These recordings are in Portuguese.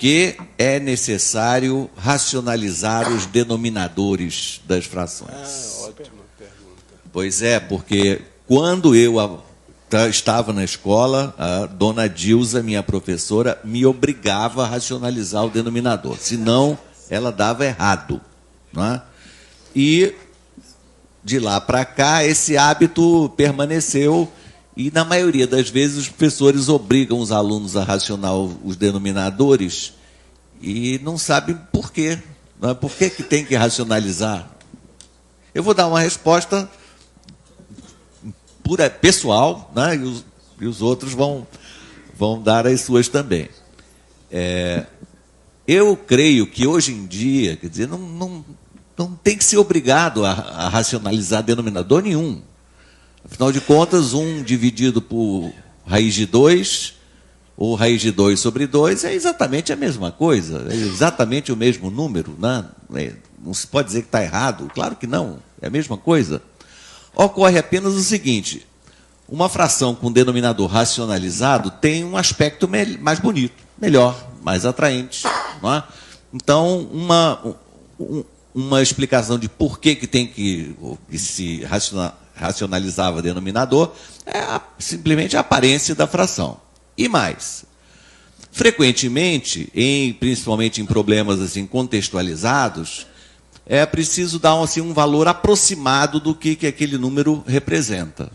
que é necessário racionalizar os denominadores das frações? Ótima pergunta. Pois é, porque quando eu estava na escola, a dona Dilza, minha professora, me obrigava a racionalizar o denominador, senão ela dava errado. Não é? E de lá para cá, esse hábito permaneceu e, na maioria das vezes, os professores obrigam os alunos a racionar os denominadores e não sabem por quê. Não é? Por que tem que racionalizar? Eu vou dar uma resposta pura, pessoal, né? E os outros vão dar as suas também. Eu creio que hoje em dia, quer dizer, não tem que ser obrigado a racionalizar denominador nenhum. Afinal de contas, 1 dividido por raiz de 2, ou raiz de 2 sobre 2, é exatamente a mesma coisa, é exatamente o mesmo número. Né? Não se pode dizer que está errado, claro que não, é a mesma coisa. Ocorre apenas o seguinte: uma fração com denominador racionalizado tem um aspecto mais bonito, melhor, mais atraente. Não é? Então, uma explicação de por que se racionalizava denominador é simplesmente a aparência da fração. E mais, frequentemente, principalmente em problemas assim, contextualizados, é preciso dar assim, um valor aproximado do que aquele número representa.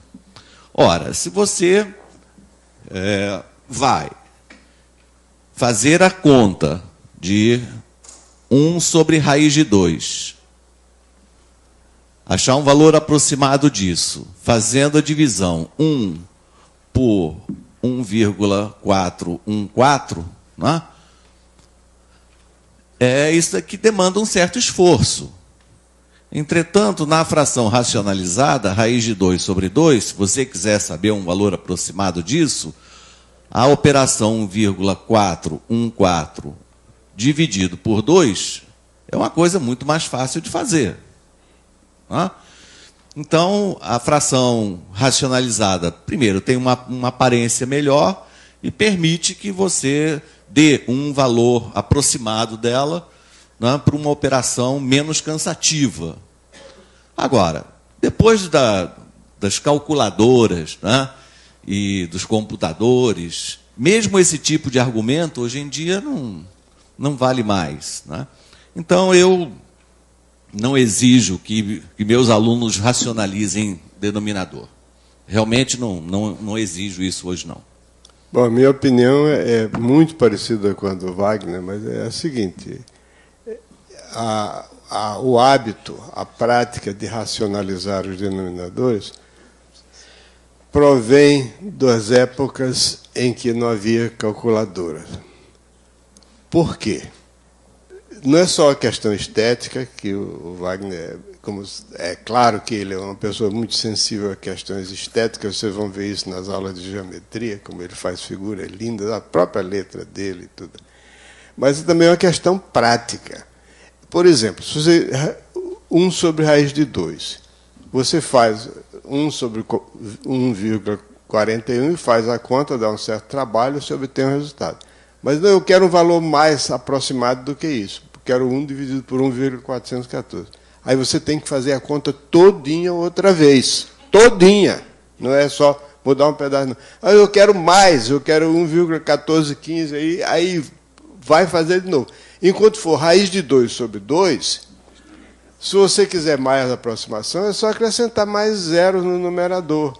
Ora, se você vai fazer a conta de 1 sobre raiz de 2, achar um valor aproximado disso, fazendo a divisão 1 por 1,414, né? Isso aqui demanda um certo esforço. Entretanto, na fração racionalizada, raiz de 2 sobre 2, se você quiser saber um valor aproximado disso, a operação 1,414 dividido por 2 é uma coisa muito mais fácil de fazer. Né? Então, a fração racionalizada, primeiro, tem uma aparência melhor e permite que você dê um valor aproximado dela, né, para uma operação menos cansativa. Agora, depois das calculadoras, né, e dos computadores, mesmo esse tipo de argumento, hoje em dia, não vale mais. Né? Então, eu não exijo que meus alunos racionalizem denominador. Realmente não exijo isso hoje, não. Bom, a minha opinião é muito parecida com a do Wagner, mas é a seguinte: o hábito, a prática de racionalizar os denominadores provém das épocas em que não havia calculadora. Por quê? Não é só a questão estética, que o Wagner, é claro que ele é uma pessoa muito sensível a questões estéticas, vocês vão ver isso nas aulas de geometria, como ele faz figuras lindas, a própria letra dele e tudo. Mas também é uma questão prática. Por exemplo, se você 1 sobre raiz de 2, você faz 1 sobre 1,41 e faz a conta, dá um certo trabalho, você obtém um resultado. Mas não, eu quero um valor mais aproximado do que isso. Quero 1 dividido por 1,414. Aí você tem que fazer a conta todinha outra vez. Todinha. Não é só mudar um pedaço. Não. Aí eu quero mais, eu quero 1,1415. Aí vai fazer de novo. Enquanto for raiz de 2 sobre 2, se você quiser mais aproximação, é só acrescentar mais zero no numerador.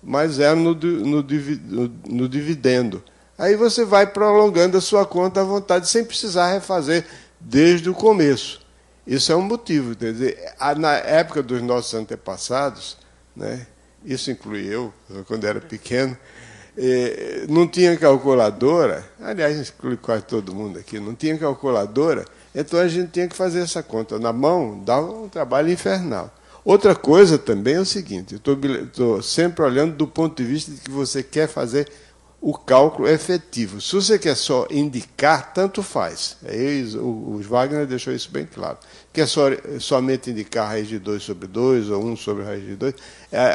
Mais zero no dividendo. Aí você vai prolongando a sua conta à vontade, sem precisar refazer desde o começo. Isso é um motivo. Quer dizer, na época dos nossos antepassados, né, isso inclui eu, quando era pequeno, não tinha calculadora, aliás, inclui quase todo mundo aqui, não tinha calculadora, então a gente tinha que fazer essa conta na mão, dá um trabalho infernal. Outra coisa também é o seguinte: eu estou sempre olhando do ponto de vista de que você quer fazer o cálculo efetivo. Se você quer só indicar, tanto faz. O Wagner deixou isso bem claro. Quer somente indicar raiz de 2 sobre 2 ou 1 sobre raiz de 2,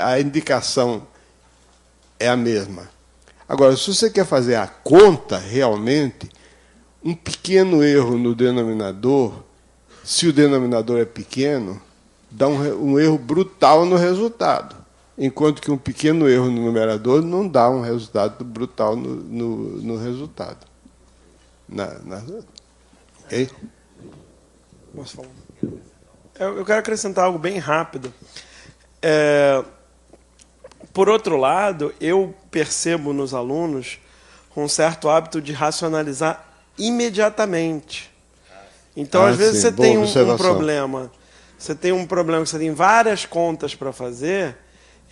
a indicação é a mesma. Agora, se você quer fazer a conta realmente, um pequeno erro no denominador, se o denominador é pequeno, dá um erro brutal no resultado, enquanto que um pequeno erro no numerador não dá um resultado brutal no resultado. Okay? Posso falar? Eu quero acrescentar algo bem rápido. Por outro lado, eu percebo nos alunos um certo hábito de racionalizar imediatamente. Então, às vezes, você tem um problema. Você tem um problema que você tem várias contas para fazer,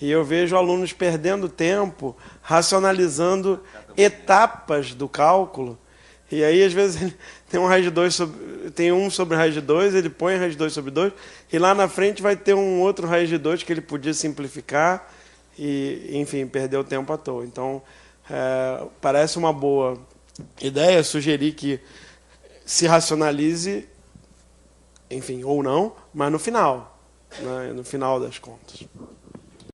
e eu vejo alunos perdendo tempo racionalizando etapas do cálculo. E aí, às vezes, ele tem um raiz de 2 tem um sobre raiz de 2, ele põe raiz de 2 sobre 2, e lá na frente vai ter um outro raiz de 2 que ele podia simplificar e, enfim, perdeu tempo à toa. Então, parece uma boa ideia sugerir que se racionalize, enfim, ou não, mas no final, né, no final das contas.